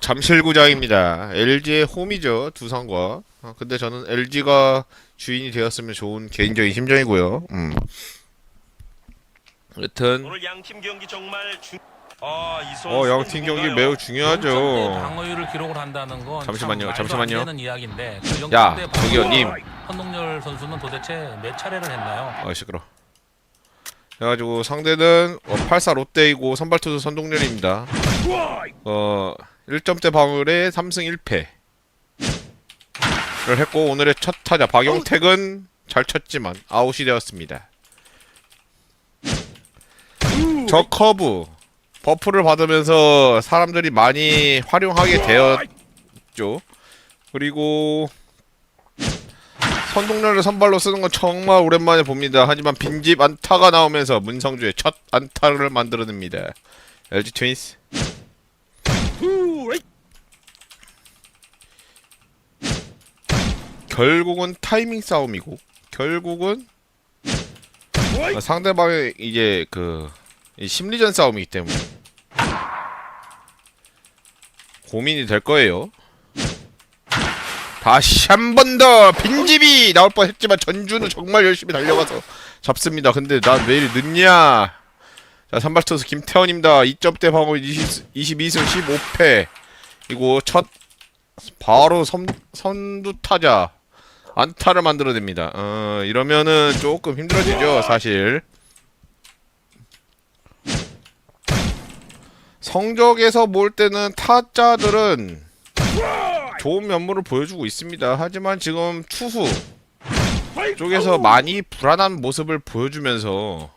잠실구장입니다. LG의 홈이죠. 두산과. 근데 저는 LG가 주인이 되었으면 좋은 개인적인 심정이고요. 여튼 오늘 양팀 경기 정말 양팀 경기 매우 중요하죠. 0점대 방어율을 기록을 한다는 건 잠시만요, 참 말도 잠시만요. 안 되는 이야기인데 그 야, 0점대 저기요, 님. 선동열 선수는 도대체 몇 차례를 했나요? 시끄러. 그래가지고 상대는 8사 롯데이고 선발투수 선동열입니다. 1점대 방울에 3승 1패를 했고 오늘의 첫 타자 박용택은 잘 쳤지만 아웃이 되었습니다. 저 커브 버프를 받으면서 사람들이 많이 활용하게 되었죠. 그리고 선동열을 선발로 쓰는 건 정말 오랜만에 봅니다. 하지만 빈집 안타가 나오면서 문성주의 첫 안타를 만들어냅니다. LG 트윈스. 결국은 타이밍 싸움이고 결국은 상대방의 이제 심리전 싸움이기 때문에 고민이 될 거예요. 다시 한 번 더 빈집이 나올 뻔했지만 전주는 정말 열심히 달려가서 잡습니다. 근데 난 왜 이리 늦냐. 자, 선발투수 김태원입니다. 2점대 방어 22승 15패. 이거 바로 선두타자 안타를 만들어냅니다. 이러면은 조금 힘들어지죠, 사실. 성적에서 볼 때는 타자들은 좋은 면모를 보여주고 있습니다. 하지만 지금 투수 쪽에서 많이 불안한 모습을 보여주면서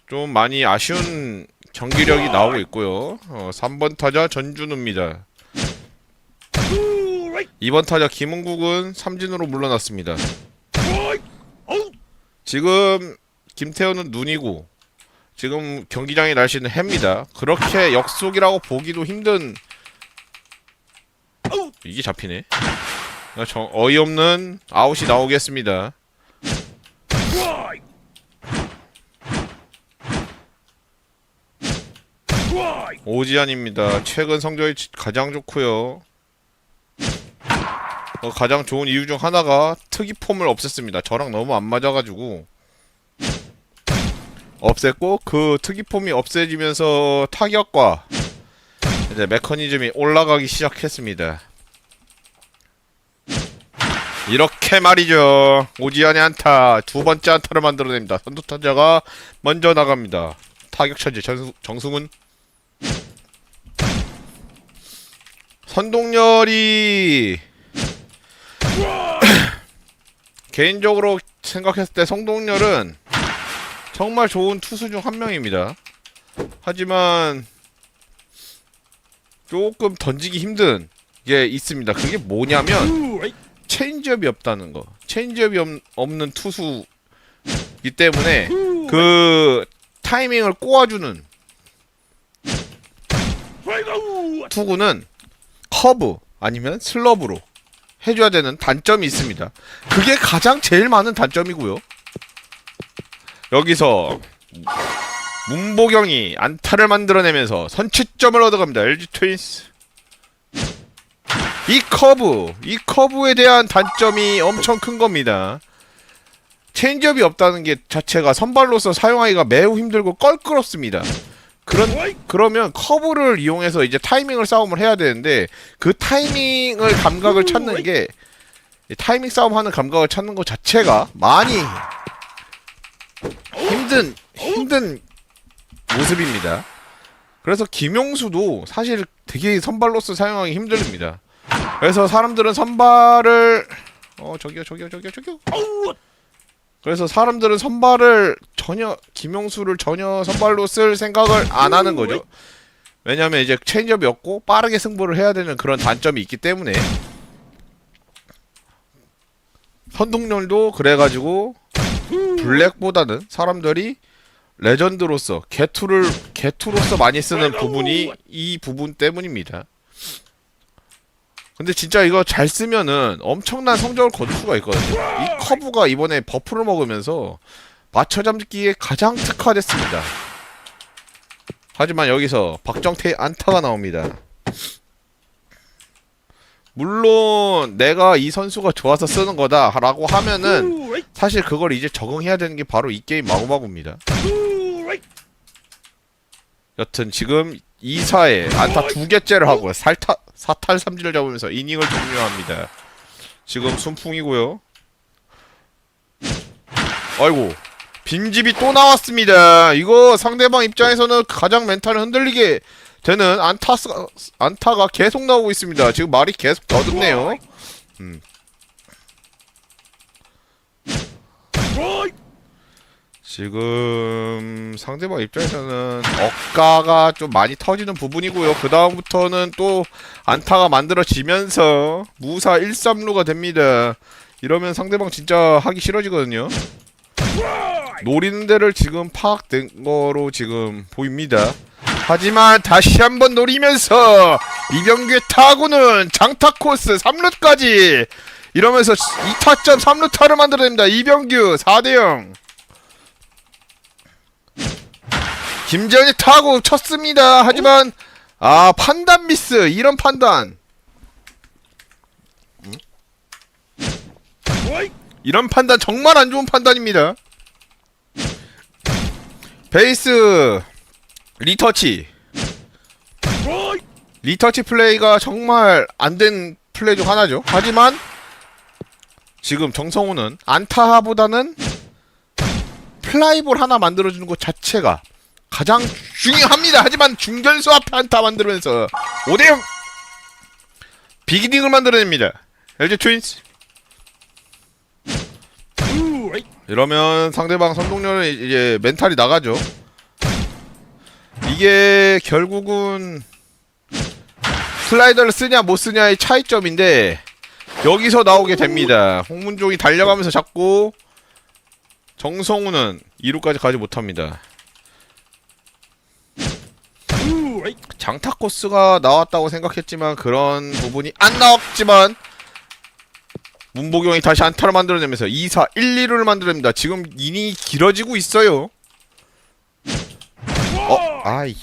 좀 많이 아쉬운 경기력이 나오고 있고요. 3번 타자 전준우입니다. 2번 타자 김은국은 삼진으로 물러났습니다. 지금 김태현은 눈이고 지금 경기장의 날씨는 해입니다. 그렇게 역속이라고 보기도 힘든 이게 잡히네. 어이없는 아웃이 나오겠습니다. 오지환입니다. 최근 성적이 가장 좋고요. 가장 좋은 이유 중 하나가 특이 폼을 없앴습니다. 저랑 너무 안 맞아가지고 없앴고 그 특이 폼이 없애지면서 타격과 이제 메커니즘이 올라가기 시작했습니다. 이렇게 말이죠. 오지환의 안타, 두 번째 안타를 만들어냅니다. 선두타자가 먼저 나갑니다. 타격 천재 정승훈. 선동열이 개인적으로 생각했을 때 선동열은 정말 좋은 투수 중 한 명입니다. 하지만 조금 던지기 힘든 게 있습니다. 그게 뭐냐면 체인지업이 없다는 거. 체인지업이 없는 투수이기 때문에 그 타이밍을 꼬아주는 투구는 커브 아니면 슬럽으로 해줘야 되는 단점이 있습니다. 그게 가장 제일 많은 단점이고요. 여기서 문보경이 안타를 만들어내면서 선취점을 얻어갑니다. LG 트윈스. 이 커브에 대한 단점이 엄청 큰 겁니다. 체인지업이 없다는 게 자체가 선발로서 사용하기가 매우 힘들고 껄끄럽습니다. 그러면 커브를 이용해서 이제 타이밍을 싸움을 해야 되는데 그 타이밍을 감각을 찾는 게 타이밍 싸움하는 감각을 찾는 것 자체가 많이 힘든 모습입니다. 그래서 김용수도 사실 되게 선발로서 사용하기 힘듭니다. 그래서 사람들은 선발을 저기요. 그래서 사람들은 선발을 김용수를 전혀 선발로 쓸 생각을 안 하는 거죠. 왜냐면 이제 체인지업이 없고 빠르게 승부를 해야 되는 그런 단점이 있기 때문에. 선동열도 그래가지고 블랙보다는 사람들이 레전드로서 개투로서 많이 쓰는 부분이 이 부분 때문입니다. 근데 진짜 이거 잘 쓰면은 엄청난 성적을 거둘 수가 있거든요. 이 커브가 이번에 버프를 먹으면서 맞춰잡기에 가장 특화됐습니다. 하지만 여기서 박정태의 안타가 나옵니다. 물론 내가 이 선수가 좋아서 쓰는 거다 라고 하면은 사실 그걸 이제 적응해야 되는 게 바로 이 게임 마구마구입니다. 여튼 지금 2사에 안타 2개째를 하고 사탈 3진을 잡으면서 이닝을 종료합니다. 지금 순풍이고요. 아이고, 빈집이 또 나왔습니다. 이거 상대방 입장에서는 가장 멘탈을 흔들리게 되는 안타가 계속 나오고 있습니다. 지금 말이 계속 더듬네요. 지금 상대방 입장에서는 억가가 좀 많이 터지는 부분이고요. 그 다음부터는 또 안타가 만들어지면서 무사 1-3루가 됩니다. 이러면 상대방 진짜 하기 싫어지거든요. 노리는 데를 지금 파악된 거로 지금 보입니다. 하지만 다시 한번 노리면서 이병규의 타구는 장타 코스 3루까지 이러면서 2타점 3루타를 만들어냅니다. 이병규 4대0. 김재현이 타구 쳤습니다. 하지만 판단 미스. 이런 판단, 이런 판단 정말 안 좋은 판단입니다. 베이스 리터치 플레이가 정말 안 된 플레이 중 하나죠. 하지만 지금 정성우는 안타보다는 플라이볼 하나 만들어주는 것 자체가 가장 중요합니다. 하지만 중견수 앞에 안타 만들면서 5대0 비기닝을 만들어냅니다. LG 트윈스. 이러면 상대방 선동열은 이제 멘탈이 나가죠. 이게 결국은 슬라이더를 쓰냐 못 쓰냐의 차이점인데 여기서 나오게 됩니다. 홍문종이 달려가면서 잡고 정성우는 2루까지 가지 못합니다. 장타 코스가 나왔다고 생각했지만 그런 부분이 안 나왔지만 문보경이 다시 안타를 만들어내면서 2-4, 1-2루를 만들어냅니다. 지금 이닝이 길어지고 있어요. 아이,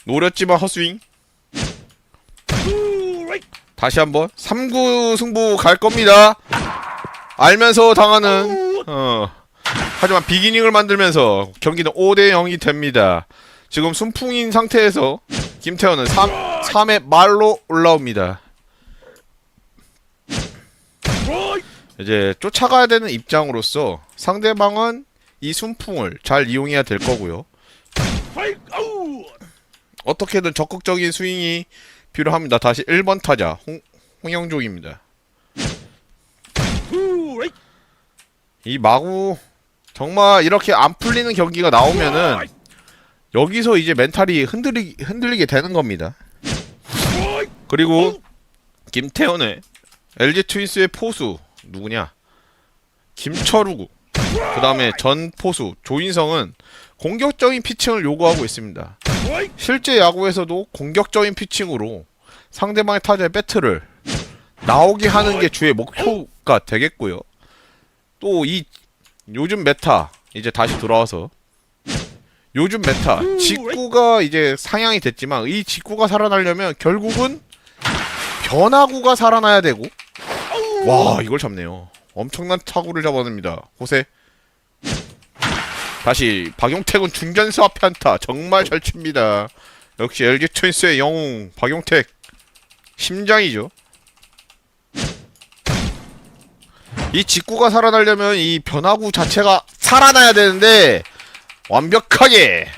노렸지만 헛스윙. 다시 한번 3구 승부 갈 겁니다. 알면서 당하는 하지만 비기닝을 만들면서 경기는 5대0이 됩니다. 지금 순풍인 상태에서 김태현은 3회 말로 올라옵니다. 이제 쫓아가야 되는 입장으로서 상대방은 이 순풍을 잘 이용해야 될 거고요. 어떻게든 적극적인 스윙이 필요합니다. 다시 1번 타자 홍영종입니다. 이 마구 정말 이렇게 안 풀리는 경기가 나오면은 여기서 이제 멘탈이 흔들리게 되는 겁니다. 그리고 김태현의 LG 트윈스의 포수 누구냐? 김철우, 그 다음에 전 포수 조인성은 공격적인 피칭을 요구하고 있습니다. 실제 야구에서도 공격적인 피칭으로 상대방의 타자의 배트를 나오게 하는 게 주의 목표가 되겠고요. 또 이 요즘 메타 이제 다시 돌아와서 요즘 메타 직구가 이제 상향이 됐지만 이 직구가 살아나려면 결국은 변화구가 살아나야 되고, 와 이걸 잡네요. 엄청난 타구를 잡아냅니다. 호세. 다시 박용택은 중견수 앞에 안타 정말 잘 칩니다. 역시 LG 트윈스의 영웅 박용택 심장이죠. 이 직구가 살아나려면 이 변화구 자체가 살아나야 되는데 완벽하게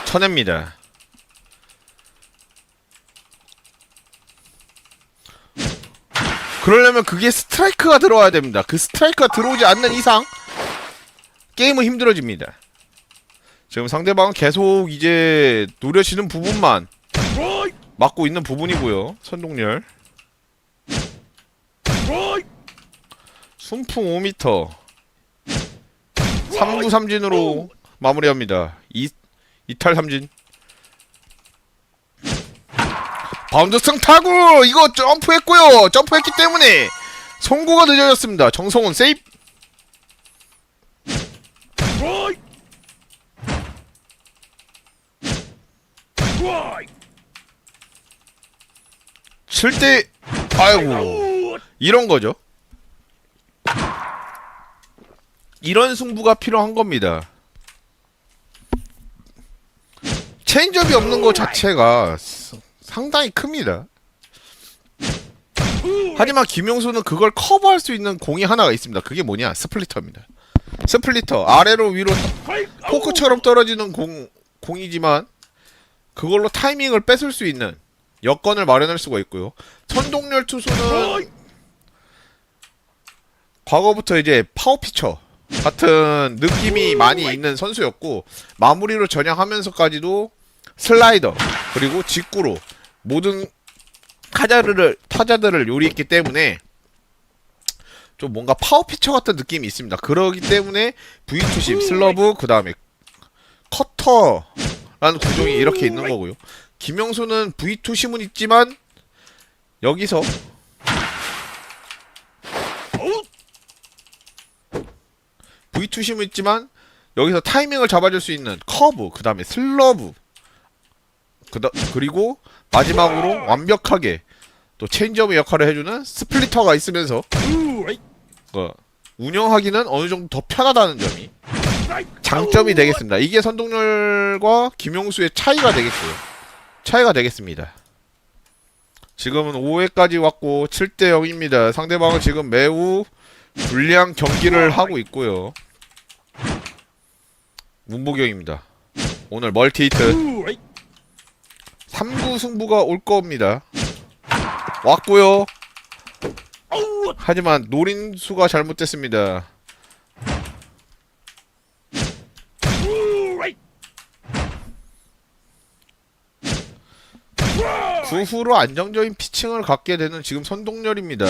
쳐냅니다. 그러려면 그게 스트라이크가 들어와야 됩니다. 그 스트라이크가 들어오지 않는 이상 게임은 힘들어집니다. 지금 상대방은 계속 이제 노려지는 부분만 막고 있는 부분이고요. 선동열 순풍 5m 3구 3진으로 마무리합니다. 2탈 3진. 바운드성 타구! 이거 점프했고요. 점프했기 때문에 송구가 늦어졌습니다. 정성훈 세이프. 칠 때 아이고 이런 거죠. 이런 승부가 필요한 겁니다. 체인지업이 없는 것 자체가 상당히 큽니다. 하지만 김용수는 그걸 커버할 수 있는 공이 하나가 있습니다. 그게 뭐냐? 스플리터입니다. 스플리터 아래로 위로 포크처럼 떨어지는 공이지만 그걸로 타이밍을 뺏을 수 있는 여건을 마련할 수가 있고요. 선동열 투수는 과거부터 이제 파워피처 같은 느낌이 많이 있는 선수였고 마무리로 전향하면서까지도 슬라이더 그리고 직구로 모든 타자들을 요리했기 때문에 좀 뭔가 파워피처 같은 느낌이 있습니다. 그러기 때문에 V2심, 슬러브, 그 다음에 커터라는 구종이 이렇게 있는 거고요. 김영수는 V2심은 있지만 여기서 V2심은 있지만 여기서 타이밍을 잡아줄 수 있는 커브, 그 다음에 슬러브, 그리고 마지막으로 완벽하게 또 체인지업의 역할을 해주는 스플리터가 있으면서 운영하기는 어느 정도 더 편하다는 점이 장점이 되겠습니다. 이게 선동열과 김용수의 차이가 되겠습니다. 지금은 5회까지 왔고 7대 0입니다. 상대방은 지금 매우 불리한 경기를 하고 있고요. 문보경입니다. 오늘 멀티히트 3구 승부가 올 겁니다. 왔고요. 하지만 노린수가 잘못됐습니다. 그 후로 안정적인 피칭을 갖게 되는 지금 선동열입니다.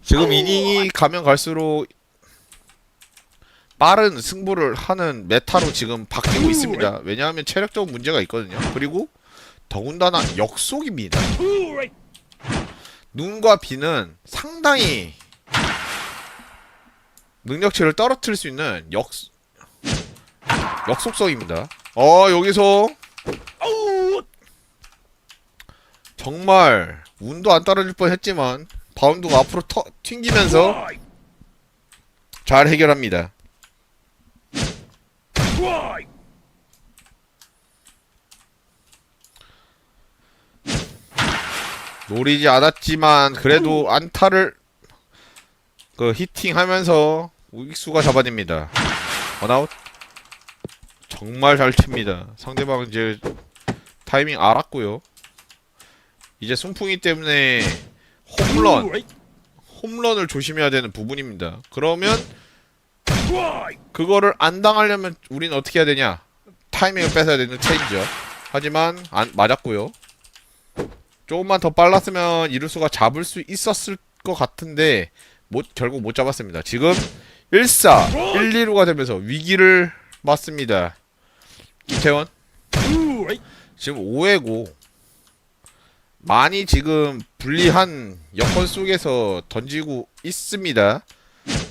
지금 이닝이 가면 갈수록 빠른 승부를 하는 메타로 지금 바뀌고 있습니다. 왜냐하면 체력적 문제가 있거든요. 그리고 더군다나 역속입니다. 눈과 비는 상당히 능력치를 떨어뜨릴 수 있는 역속성입니다. 여기서 정말 운도 안 떨어질 뻔했지만 바운드가 앞으로 튕기면서 잘 해결합니다. 노리지 않았지만 그래도 안타를 히팅하면서 우익수가 잡아냅니다. 원아웃. 정말 잘 칩니다. 상대방 이제 타이밍 알았고요. 이제 순풍이 때문에 홈런을 조심해야 되는 부분입니다. 그러면 그거를 안 당하려면 우린 어떻게 해야 되냐? 타이밍을 뺏어야 되는 체인지업. 하지만 맞았고요. 조금만 더 빨랐으면 이루수가 잡을 수 있었을 것 같은데 결국 못 잡았습니다. 지금 1사 1-2루가 되면서 위기를 맞습니다. 김태원 지금 5회고 많이 지금 불리한 여건 속에서 던지고 있습니다.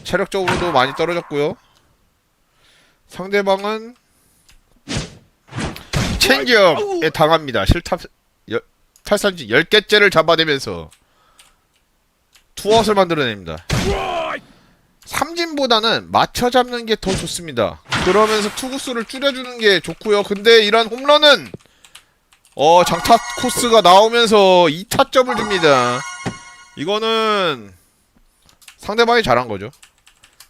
체력적으로도 많이 떨어졌고요. 상대방은 체인지업에 당합니다. 탈삼진 10개째를 잡아내면서 투아웃을 만들어냅니다. 삼진보다는 맞춰 잡는 게 더 좋습니다. 그러면서 투구수를 줄여주는 게 좋고요. 근데 이런 홈런은 장타 코스가 나오면서 2타점을 줍니다. 이거는 상대방이 잘한 거죠.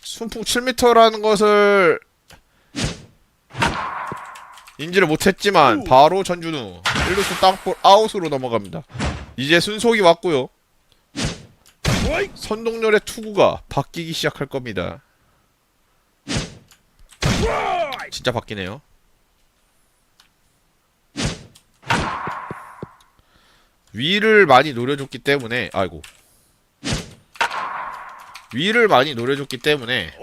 순풍 7m라는 것을 인지를 못했지만 바로 전준우 1루수 땅볼 아웃으로 넘어갑니다. 이제 순속이 왔고요. 선동열의 투구가 바뀌기 시작할 겁니다. 진짜 바뀌네요. 위를 많이 노려줬기 때문에 위를 많이 노려줬기 때문에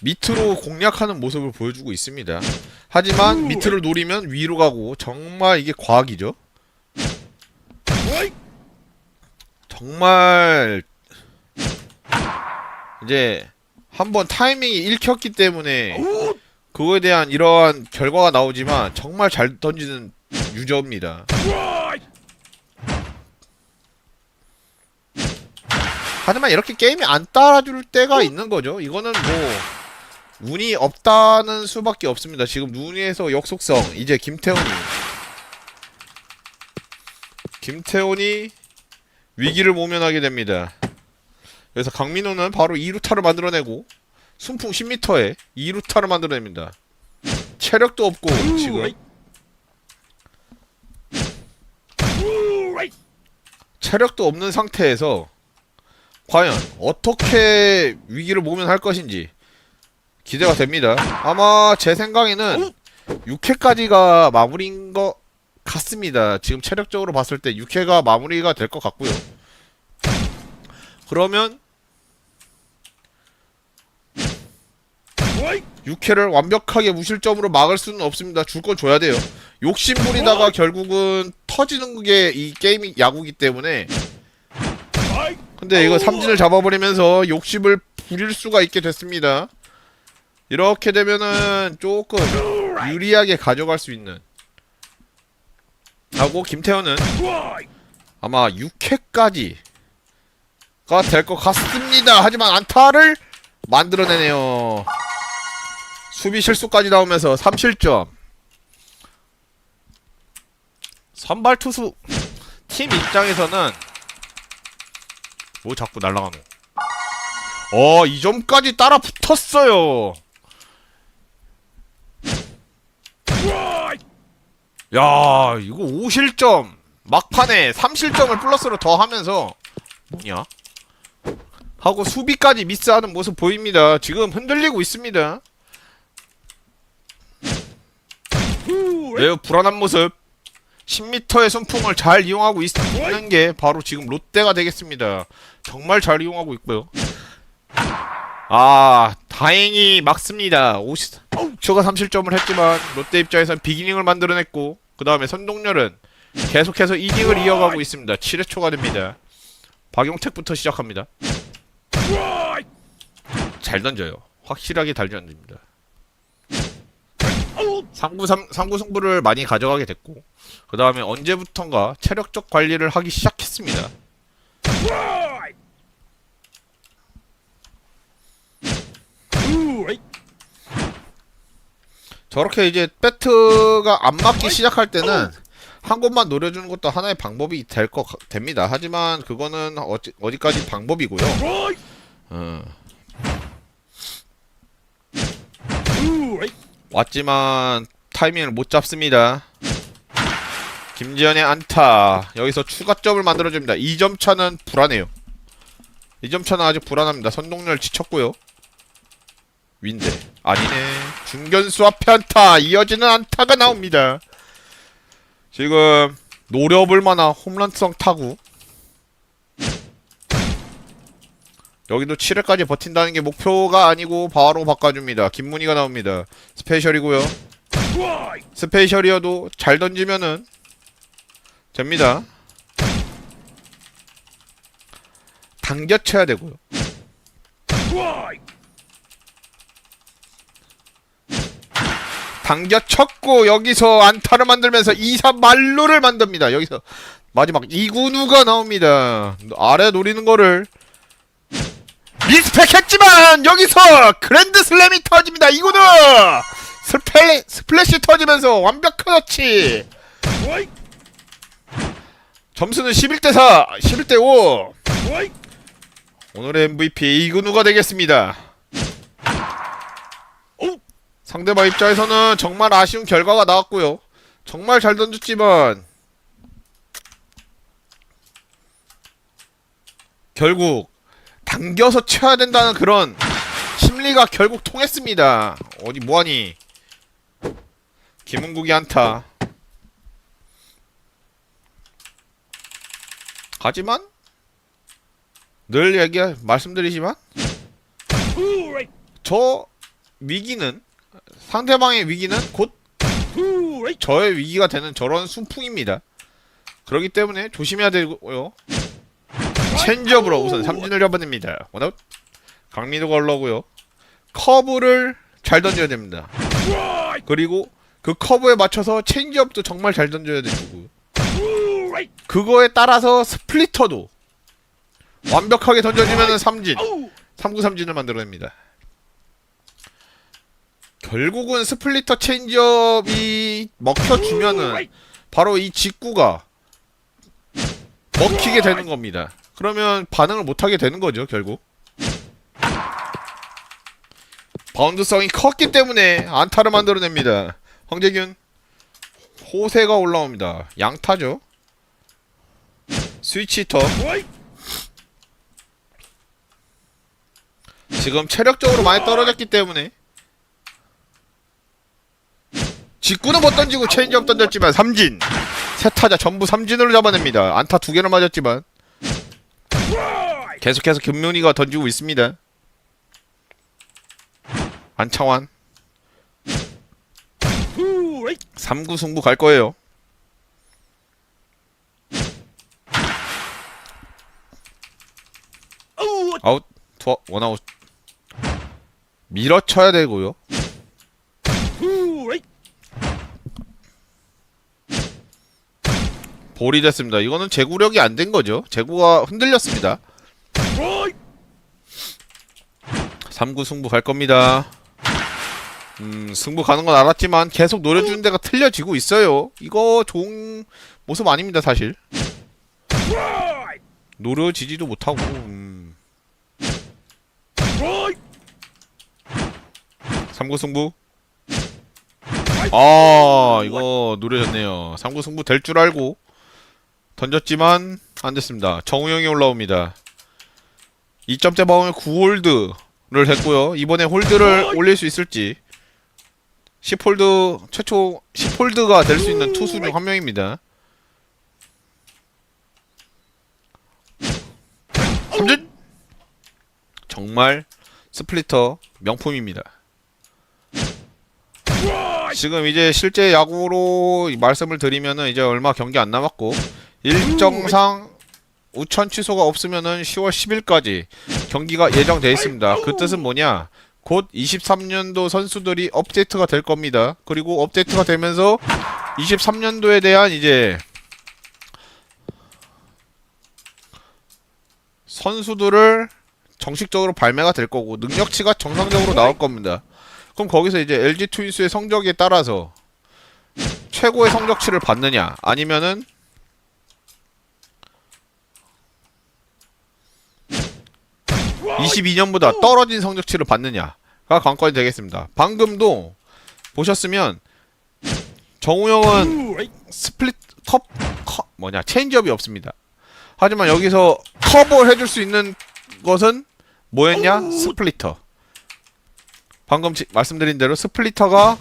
밑으로 공략하는 모습을 보여주고 있습니다. 하지만 밑으로 노리면 위로 가고 정말 이게 과학이죠. 정말 이제 한번 타이밍이 읽혔기 때문에 그거에 대한 이러한 결과가 나오지만 정말 잘 던지는 유저입니다. 하지만 이렇게 게임이 안 따라줄 때가 있는 거죠. 이거는 뭐 운이 없다는 수밖에 없습니다. 지금 눈에서 역속성 이제 김태훈이 위기를 모면하게 됩니다. 그래서 강민호는 바로 2루타를 만들어내고 순풍 10m에 2루타를 만들어냅니다. 체력도 없고 지금 체력도 없는 상태에서 과연 어떻게 위기를 모면할 것인지 기대가 됩니다. 아마 제 생각에는 6회까지가 마무리인 것 같습니다. 지금 체력적으로 봤을 때 6회가 마무리가 될 것 같고요. 그러면 6회를 완벽하게 무실점으로 막을 수는 없습니다. 줄 건 줘야 돼요. 욕심부리다가 결국은 터지는 게 이 게임이 야구기 때문에. 근데 이거 삼진을 잡아버리면서 욕심을 부릴 수가 있게 됐습니다. 이렇게 되면은 조금 유리하게 가져갈 수 있는. 하고 김태현은 아마 6회까지가 될 것 같습니다. 하지만 안타를 만들어내네요. 수비 실수까지 나오면서 3실점. 선발 투수 팀 입장에서는 뭐 자꾸 날아가노. 이 점까지 따라 붙었어요. 야, 이거 5실점 막판에 3실점을 플러스로 더 하면서 뭐냐? 하고 수비까지 미스하는 모습 보입니다. 지금 흔들리고 있습니다. 매우 불안한 모습. 10m의 순풍을 잘 이용하고 있는 게 바로 지금 롯데가 되겠습니다. 정말 잘 이용하고 있고요. 다행히 막습니다. 50초가 3실점을 했지만 롯데 입장에선 비기닝을 만들어냈고 그 다음에 선동열은 계속해서 이닝을 이어가고 있습니다. 7회 초가 됩니다. 박용택부터 시작합니다. 잘 던져요. 확실하게 잘 던집니다. 3구 승부를 많이 가져가게 됐고 그 다음에 언제부턴가 체력적 관리를 하기 시작했습니다. 저렇게 이제 배트가 안 맞기 시작할 때는 한 곳만 노려주는 것도 하나의 방법이 됩니다. 하지만 그거는 어디까지 방법이고요. 왔지만 타이밍을 못 잡습니다. 김지현의 안타. 여기서 추가점을 만들어줍니다. 2점 차는 불안해요. 2점 차는 아직 불안합니다. 선동열 지쳤고요. 윈대 아니네. 중견수 앞에 안타. 이어지는 안타가 나옵니다. 지금 노려볼 만한 홈런성 타구. 여기도 7회까지 버틴다는 게 목표가 아니고 바로 바꿔줍니다. 김문희가 나옵니다. 스페셜이고요. 스페셜이어도 잘 던지면은 됩니다. 당겨 쳐야 되고요. 당겨 쳤고 여기서 안타를 만들면서 2-3 만루를 만듭니다. 여기서 마지막 이군우가 나옵니다. 아래 노리는 거를 리스펙했지만 여기서 그랜드 슬램이 터집니다. 이군우 스플래시 터지면서 완벽한 터치. 점수는 11대4 11대5. 오늘의 MVP 이근우가 되겠습니다. 상대방 입장에서는 정말 아쉬운 결과가 나왔고요. 정말 잘 던졌지만 결국 당겨서 쳐야 된다는 그런 심리가 결국 통했습니다. 어디 뭐하니. 김은국이 안타. 하지만 늘 말씀드리지만 저 위기는 상대방의 위기는 곧 저의 위기가 되는 저런 순풍입니다. 그렇기 때문에 조심해야 되고요. 체인지업으로 우선 삼진을 잡아냅니다. 원아웃. 강민호가 올라오고요. 커브를 잘 던져야 됩니다. 그리고 그 커브에 맞춰서 체인지업도 정말 잘 던져야 되고, 그거에 따라서 스플리터도 완벽하게 던져주면은 삼진, 3구 삼진을 만들어냅니다. 결국은 스플리터 체인지업이 먹혀주면은 바로 이 직구가 먹히게 되는 겁니다. 그러면 반응을 못하게 되는 거죠, 결국. 바운드성이 컸기 때문에 안타를 만들어냅니다. 황재균, 호세가 올라옵니다. 양타죠. 스위치터. 지금 체력적으로 많이 떨어졌기 때문에 직구는 못 던지고 체인지업 던졌지만 삼진. 세 타자 전부 삼진으로 잡아냅니다. 안타 2개를 맞았지만 계속해서 김문희가 던지고 있습니다. 안창환 3구 승부 갈 거예요. 아웃, 원아웃. 밀어쳐야 되고요. 볼이 됐습니다. 이거는 제구력이 안 된 거죠. 제구가 흔들렸습니다. 3구 승부 갈 겁니다. 승부 가는 건 알았지만 계속 노려주는 데가 틀려지고 있어요. 이거 좋은 모습 아닙니다, 사실. 노려지지도 못하고. 3구 승부. 아, 이거 노려졌네요. 3구 승부 될 줄 알고 던졌지만 안 됐습니다. 정우영이 올라옵니다. 2점대 방어에 9홀드를 했고요. 이번에 홀드를 올릴 수 있을지. 10홀드, 최초 10홀드가 될 수 있는 투수 중 한 명입니다. 삼진! 정말 스플리터 명품입니다. 지금 이제 실제 야구로 말씀을 드리면은 이제 얼마 경기 안 남았고, 일정상 우천 취소가 없으면은 10월 10일까지 경기가 예정되어 있습니다. 그 뜻은 뭐냐? 곧 23년도 선수들이 업데이트가 될 겁니다. 그리고 업데이트가 되면서 23년도에 대한 이제 선수들을 정식적으로 발매가 될 거고 능력치가 정상적으로 나올 겁니다. 그럼 거기서 이제 LG 트윈스의 성적에 따라서 최고의 성적치를 받느냐, 아니면은 22년보다 떨어진 성적치를 받느냐가 관건이 되겠습니다. 방금도 보셨으면 정우영은 스플릿 체인지업이 없습니다. 하지만 여기서 커버를 해줄 수 있는 것은 뭐였냐? 스플리터. 방금 말씀드린 대로 스플리터가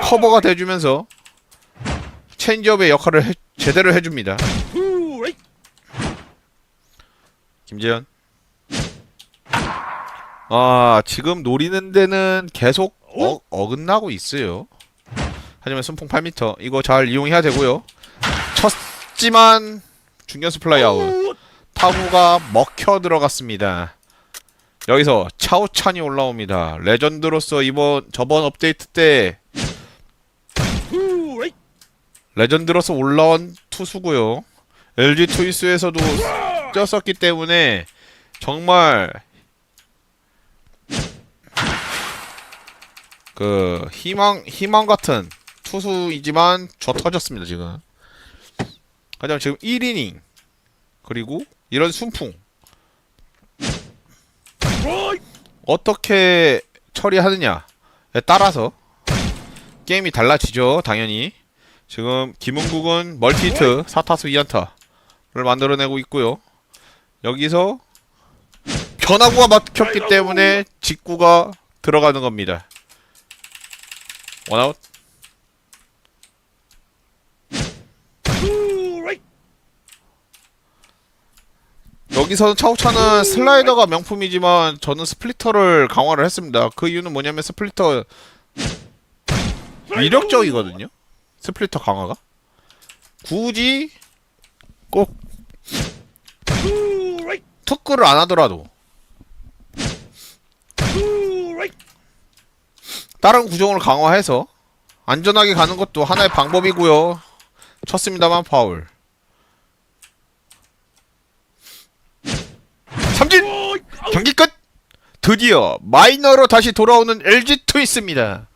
커버가 돼주면서 체인지업의 역할을 제대로 해줍니다. 김재현. 지금 노리는 데는 계속 어긋나고 있어요. 하지만 순풍 8m 이거 잘 이용해야 되고요. 쳤지만 중견수 플라이 아웃. 타구가 먹혀 들어갔습니다. 여기서 차우찬이 올라옵니다. 레전드로서 저번 업데이트 때 레전드로서 올라온 투수고요. LG 트윈스에서도 뛰었었기 때문에 정말 그 희망 같은 투수이지만 터졌습니다 지금. 하지만 지금 1이닝 그리고 이런 순풍 어떻게 처리하느냐에 따라서 게임이 달라지죠. 당연히 지금 김은국은 멀티히트 4타수 2안타를 만들어내고 있고요. 여기서 변화구가 막혔기 때문에 직구가 들어가는 겁니다. 원아웃. 여기서 차우차는 슬라이더가 명품이지만 저는 스플리터를 강화를 했습니다. 그 이유는 뭐냐면 스플리터 위력적이거든요. 스플리터 강화가 굳이 꼭 투구를 안 하더라도 다른 구종을 강화해서 안전하게 가는 것도 하나의 방법이고요. 쳤습니다만 파울. 삼진! 경기 끝! 드디어 마이너로 다시 돌아오는 LG 트윈스입니다.